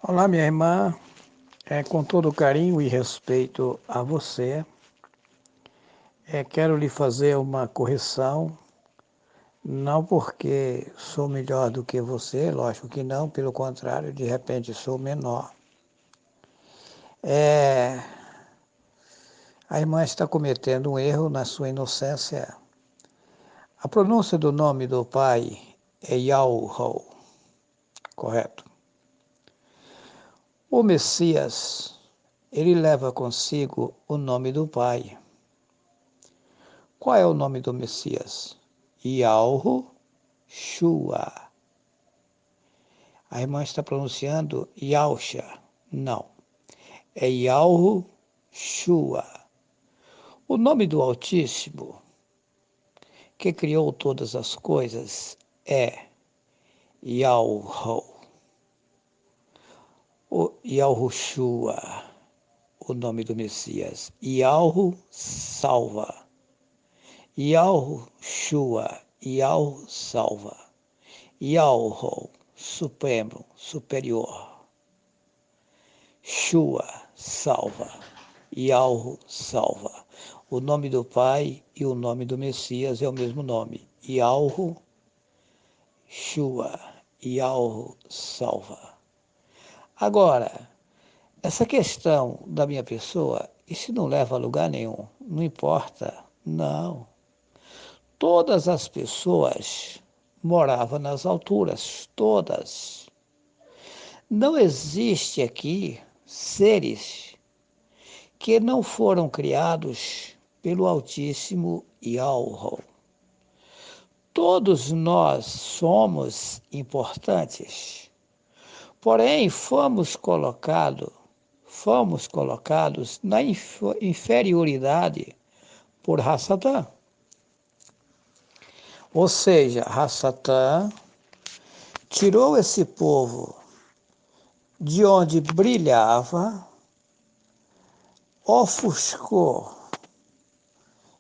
Olá, minha irmã. Com todo carinho e respeito a você, quero lhe fazer uma correção, não porque sou melhor do que você, lógico que não, pelo contrário, de repente sou menor. É, a irmã está cometendo um erro na sua inocência. A pronúncia do nome do pai é Yahweh, correto? O Messias, ele leva consigo o nome do pai. Qual é o nome do Messias? Yahushua. A irmã está pronunciando Yahusha. Não. É Yahushua. O nome do Altíssimo, que criou todas as coisas, é Yahu. O Yahushua, o nome do Messias. Yahu salva. Yahushua, Yahu salva. Yahu, supremo, superior. Shua, salva. Yahu, salva. O nome do Pai e o nome do Messias é o mesmo nome. Yahu, Shua, Yahu, salva. Agora, essa questão da minha pessoa, isso não leva a lugar nenhum. Não importa. Não. Todas as pessoas moravam nas alturas. Todas. Não existe aqui seres que não foram criados pelo Altíssimo Yahweh. Todos nós somos importantes, porém fomos colocados na inferioridade por Hassatã. Ou seja, Hassatã tirou esse povo de onde brilhava, ofuscou,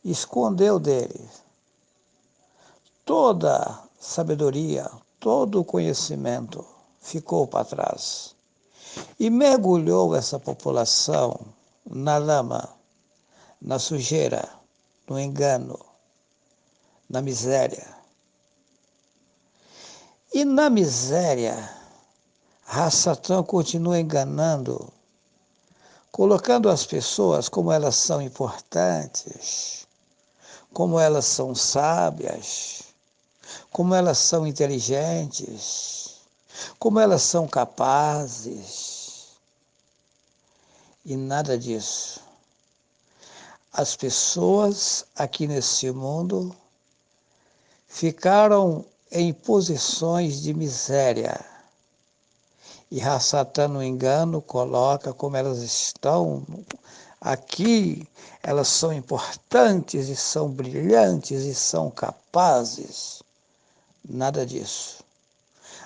escondeu deles toda sabedoria, todo o conhecimento ficou para trás e mergulhou essa população na lama, na sujeira, no engano, na miséria. E na miséria, Satã continua enganando, colocando as pessoas como elas são importantes, como elas são sábias, como elas são inteligentes, como elas são capazes. E nada disso. As pessoas aqui nesse mundo ficaram em posições de miséria. E Satã, no engano, coloca como elas estão aqui, elas são importantes e são brilhantes e são capazes. Nada disso.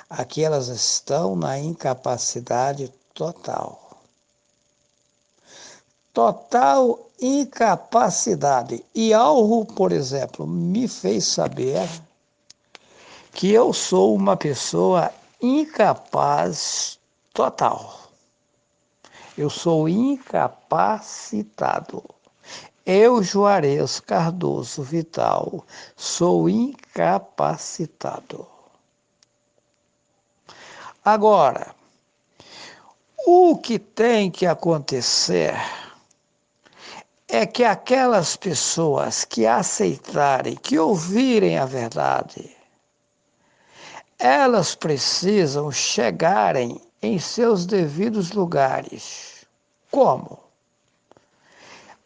Aqui elas estão na incapacidade total. Total incapacidade. E algo, por exemplo, me fez saber que eu sou uma pessoa incapaz total. Eu sou incapacitado. Eu, Juarez Cardoso Vital, sou incapacitado. Agora, o que tem que acontecer é que aquelas pessoas que aceitarem, que ouvirem a verdade, elas precisam chegarem em seus devidos lugares. Como?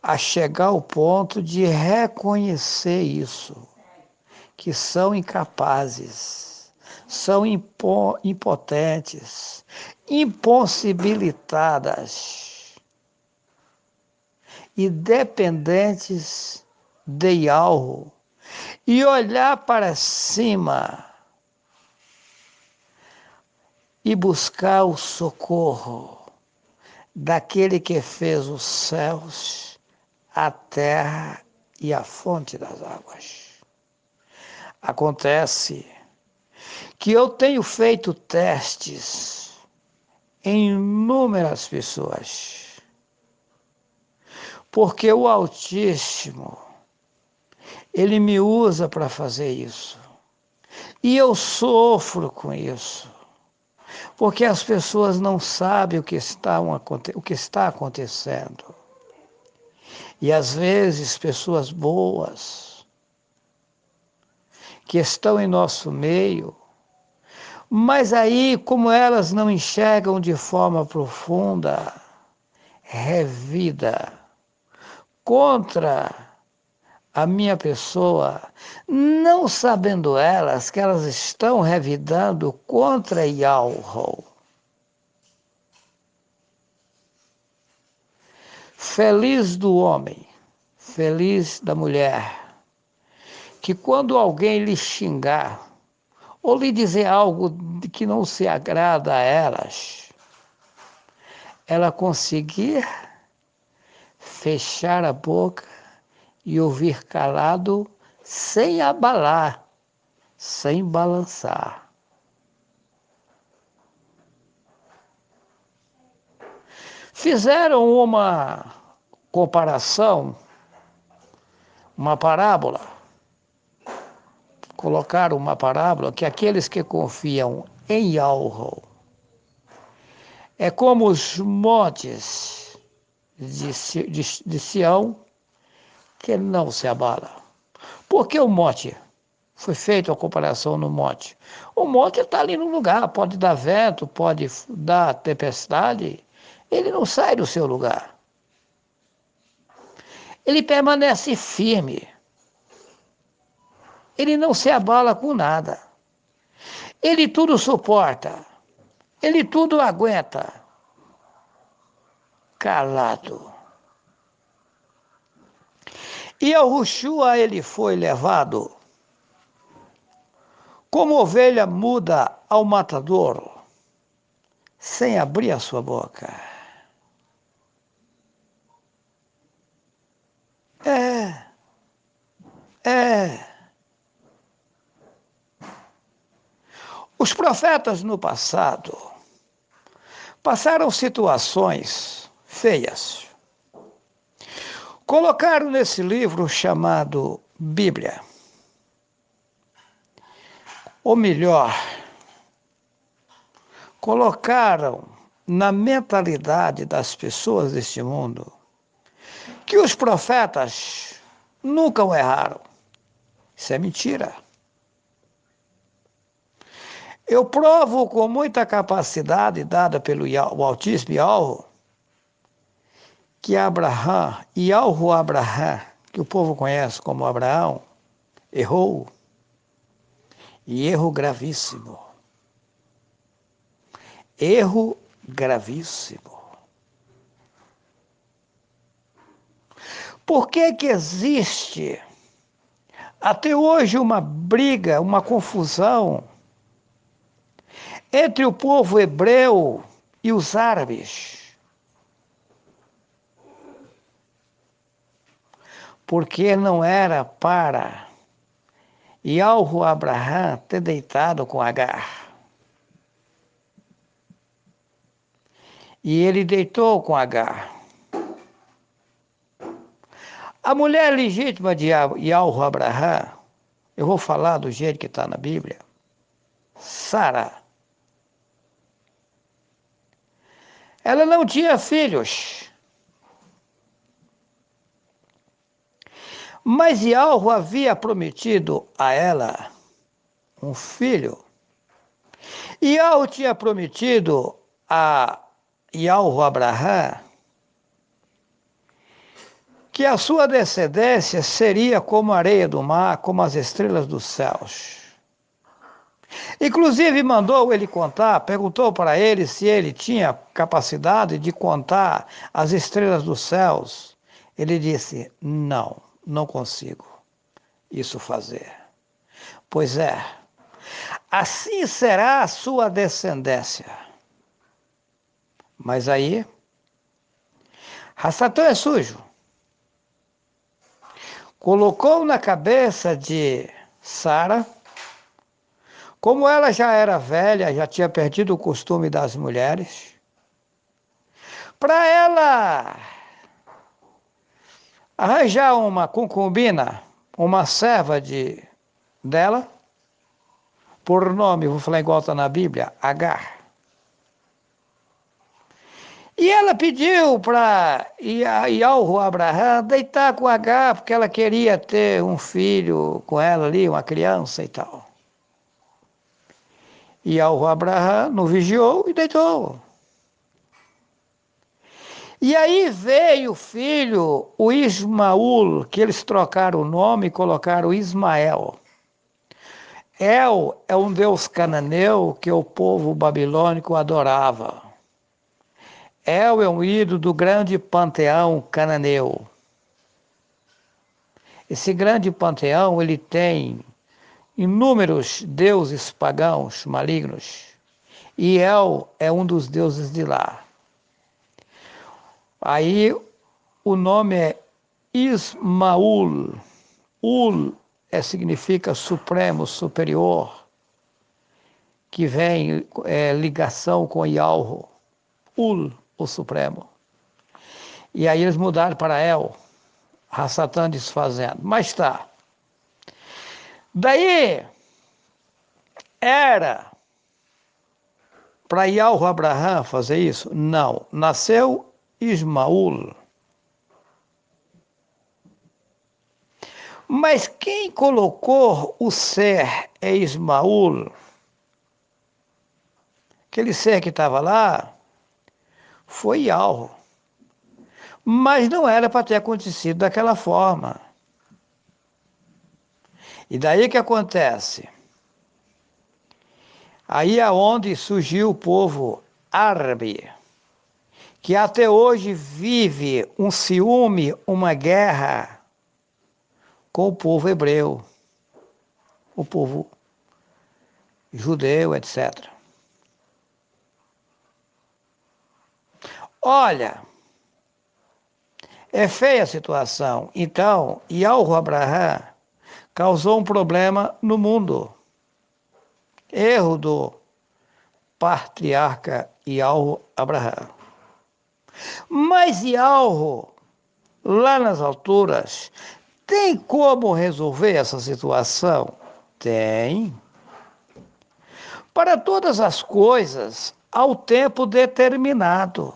A chegar ao ponto de reconhecer isso, que são incapazes, são impotentes, impossibilitadas e dependentes de algo, e olhar para cima e buscar o socorro daquele que fez os céus, a terra e a fonte das águas. Acontece que eu tenho feito testes em inúmeras pessoas, porque o Altíssimo, ele me usa para fazer isso. E eu sofro com isso, porque as pessoas não sabem o que está acontecendo. E às vezes pessoas boas que estão em nosso meio, mas aí, como elas não enxergam de forma profunda, revida contra a minha pessoa, não sabendo elas que elas estão revidando contra Yahweh. Feliz do homem, feliz da mulher, que quando alguém lhe xingar, ou lhe dizer algo que não se agrada a elas, ela conseguir fechar a boca e ouvir calado, sem abalar, sem balançar. Fizeram uma comparação, uma parábola, colocaram uma parábola que aqueles que confiam em Yahweh é como os montes de Sião que não se abala. Por que o monte? Foi feita a comparação no monte. O monte está ali no lugar, pode dar vento, pode dar tempestade, ele não sai do seu lugar. Ele permanece firme. Ele não se abala com nada. Ele tudo suporta. Ele tudo aguenta. Calado. E Yahushua ele foi levado como ovelha muda ao matadouro, sem abrir a sua boca. É. Os profetas no passado passaram situações feias. Colocaram nesse livro chamado Bíblia. Ou melhor, colocaram na mentalidade das pessoas deste mundo que os profetas nunca o erraram. Isso é mentira. Eu provo com muita capacidade dada pelo Altíssimo Yahweh que Abraham, Abraham, que o povo conhece como Abraão, errou. E erro gravíssimo. Erro gravíssimo. Por que que existe até hoje uma briga, uma confusão entre o povo hebreu e os árabes? Porque não era para Yahweh Abraham ter deitado com Agar. E ele deitou com Agar. A mulher legítima de Yahweh Abraham, eu vou falar do jeito que está na Bíblia, Sara. Ela não tinha filhos. Mas Yahweh havia prometido a ela um filho. E Yahweh tinha prometido a Yahweh Abraham que a sua descendência seria como a areia do mar, como as estrelas dos céus. Inclusive mandou ele contar, perguntou para ele se ele tinha capacidade de contar as estrelas dos céus. Ele disse, não consigo isso fazer. Pois é, assim será a sua descendência. Mas aí, Satã é sujo. Colocou na cabeça de Sara, como ela já era velha, já tinha perdido o costume das mulheres, para ela arranjar uma concubina, uma serva dela, por nome, vou falar igual está na Bíblia, Agar. E ela pediu para Ialro Abraham deitar com Agar, porque ela queria ter um filho com ela ali, uma criança e tal. Ialro Abraham não vigiou e deitou. E aí veio o filho, o Ismaul, que eles trocaram o nome e colocaram Ismael. El é um deus cananeu que o povo babilônico adorava. El é um ídolo do grande panteão cananeu. Esse grande panteão ele tem inúmeros deuses pagãos malignos. E El é um dos deuses de lá. Aí o nome é Ismaul. Ul significa supremo, superior, que vem ligação com Yalro. Ul, o supremo. E aí eles mudaram para El, Rassatã desfazendo. Mas tá. Daí era para Yalro Abraham fazer isso? Não. Nasceu Ismaul. Mas quem colocou o ser é Ismaul, aquele ser que estava lá, foi Yalro. Mas não era para ter acontecido daquela forma. E daí que acontece? Aí é onde surgiu o povo árabe, que até hoje vive um ciúme, uma guerra com o povo hebreu, o povo judeu, etc. Olha, é feia a situação. Então, Yalro Abraham causou um problema no mundo. Erro do patriarca Yalro Abraham. Mas Yalro, lá nas alturas, tem como resolver essa situação? Tem. Para todas as coisas, há o tempo determinado.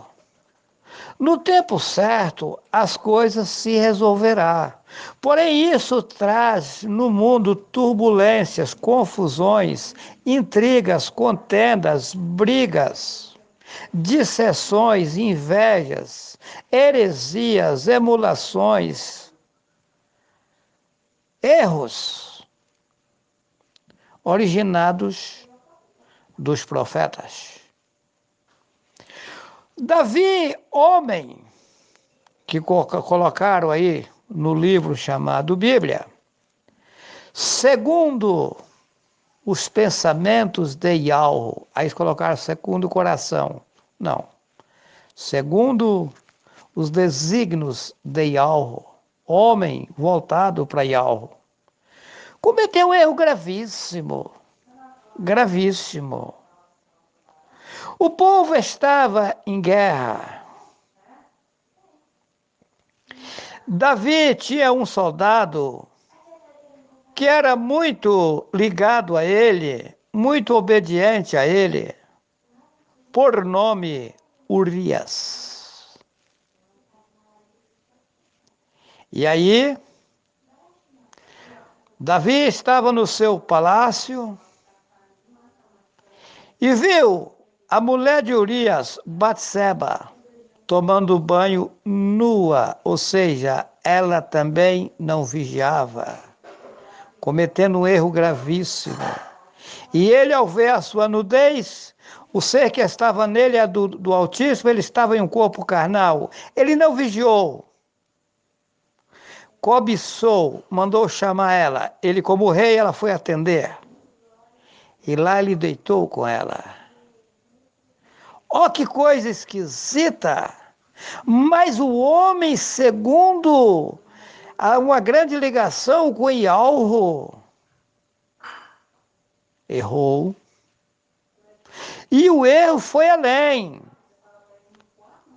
No tempo certo, as coisas se resolverá. Porém, isso traz no mundo turbulências, confusões, intrigas, contendas, brigas, disseções, invejas, heresias, emulações, erros originados dos profetas. Davi, homem, que colocaram aí no livro chamado Bíblia, segundo os pensamentos de Yalro, aí eles colocaram segundo o coração, não, segundo os desígnios de Yalro, homem voltado para Yalro, cometeu um erro gravíssimo, gravíssimo. O povo estava em guerra. Davi tinha um soldado que era muito ligado a ele, muito obediente a ele, por nome Urias. E aí, Davi estava no seu palácio e viu a mulher de Urias, Batseba, tomando banho nua, ou seja, ela também não vigiava, cometendo um erro gravíssimo. E ele, ao ver a sua nudez, o ser que estava nele é do Altíssimo, ele estava em um corpo carnal. Ele não vigiou. Cobiçou, mandou chamar ela. Ele, como rei, ela foi atender. E lá ele deitou com ela. Ó, que coisa esquisita! Mas o homem, segundo uma grande ligação com Yalro, errou. E o erro foi além.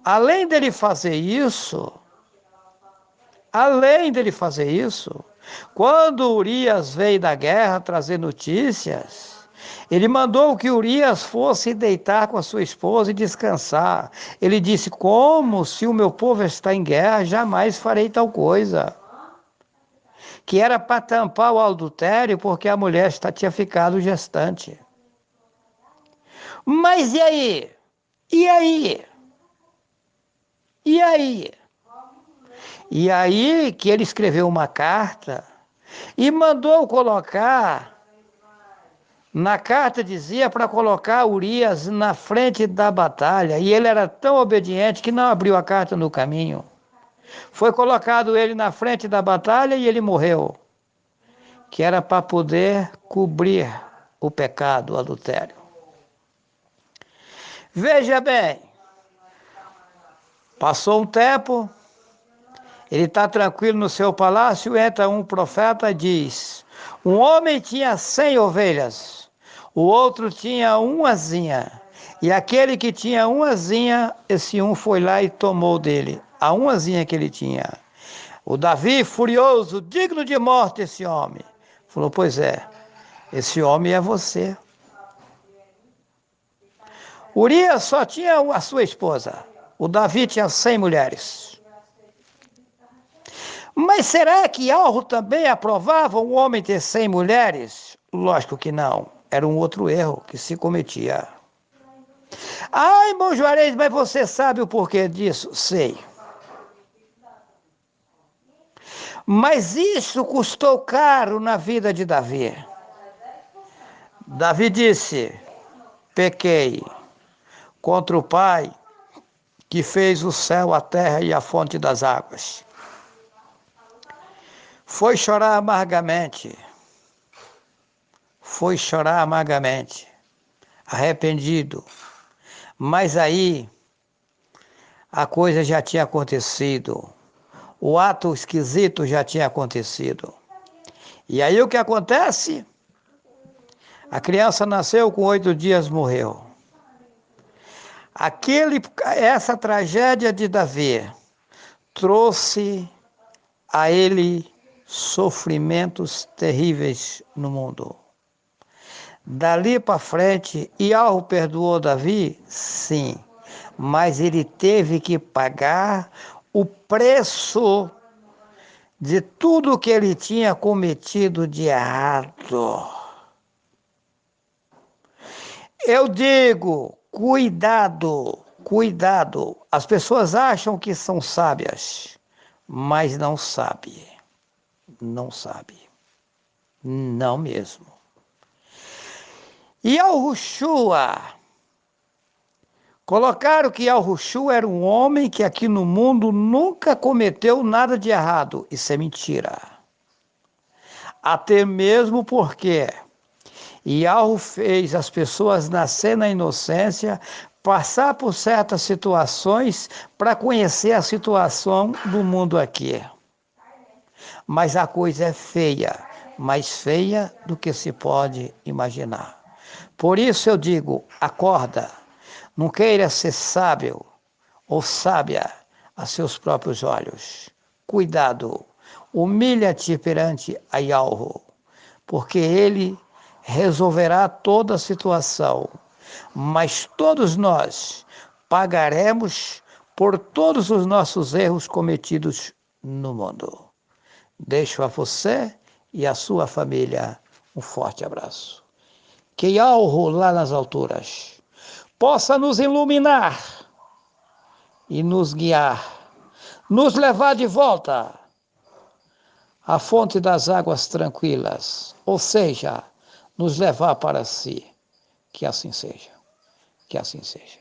além dele fazer isso, além dele fazer isso, quando Urias veio da guerra trazer notícias, ele mandou que Urias fosse deitar com a sua esposa e descansar. Ele disse: como se o meu povo está em guerra, jamais farei tal coisa. Que era para tampar o adultério, porque a mulher tinha ficado gestante. Mas e aí? E aí? E aí? E aí que ele escreveu uma carta e mandou colocar. Na carta dizia para colocar Urias na frente da batalha, e ele era tão obediente que não abriu a carta no caminho. Foi colocado ele na frente da batalha e ele morreu, que era para poder cobrir o pecado, o adultério. Veja bem, passou um tempo, ele está tranquilo no seu palácio, entra um profeta e diz: um homem tinha 100 ovelhas, o outro tinha umazinha. E aquele que tinha umazinha, esse um foi lá e tomou dele a umazinha que ele tinha. O Davi, furioso, digno de morte esse homem, falou: pois é, esse homem é você. Urias só tinha a sua esposa. O Davi tinha 100 mulheres. Mas será que Alro também aprovava um homem ter 100 mulheres? Lógico que não. Era um outro erro que se cometia. Ah, irmão Juarez, mas você sabe o porquê disso? Sei. Mas isso custou caro na vida de Davi. Davi disse: pequei contra o Pai que fez o céu, a terra e a fonte das águas. Foi chorar amargamente. Foi chorar amargamente. Arrependido. Mas aí a coisa já tinha acontecido. O ato esquisito já tinha acontecido. E aí o que acontece? A criança nasceu, com 8 dias morreu. Essa tragédia de Davi trouxe a ele sofrimentos terríveis no mundo. Dali para frente, Iarro perdoou Davi? Sim, mas ele teve que pagar o preço de tudo que ele tinha cometido de errado. Eu digo, cuidado, cuidado. As pessoas acham que são sábias, mas não sabem. Não sabe. Não mesmo. Yahushua. Colocaram que Yahushua era um homem que aqui no mundo nunca cometeu nada de errado. Isso é mentira. Até mesmo porque Yahu fez as pessoas nascer na inocência, passar por certas situações para conhecer a situação do mundo aqui. Mas a coisa é feia, mais feia do que se pode imaginar. Por isso eu digo, acorda, não queira ser sábio ou sábia a seus próprios olhos. Cuidado, humilha-te perante a Yahweh, porque ele resolverá toda a situação, mas todos nós pagaremos por todos os nossos erros cometidos no mundo. Deixo a você e a sua família um forte abraço. Que Yahweh lá nas alturas possa nos iluminar e nos guiar, nos levar de volta à fonte das águas tranquilas, ou seja, nos levar para si. Que assim seja. Que assim seja.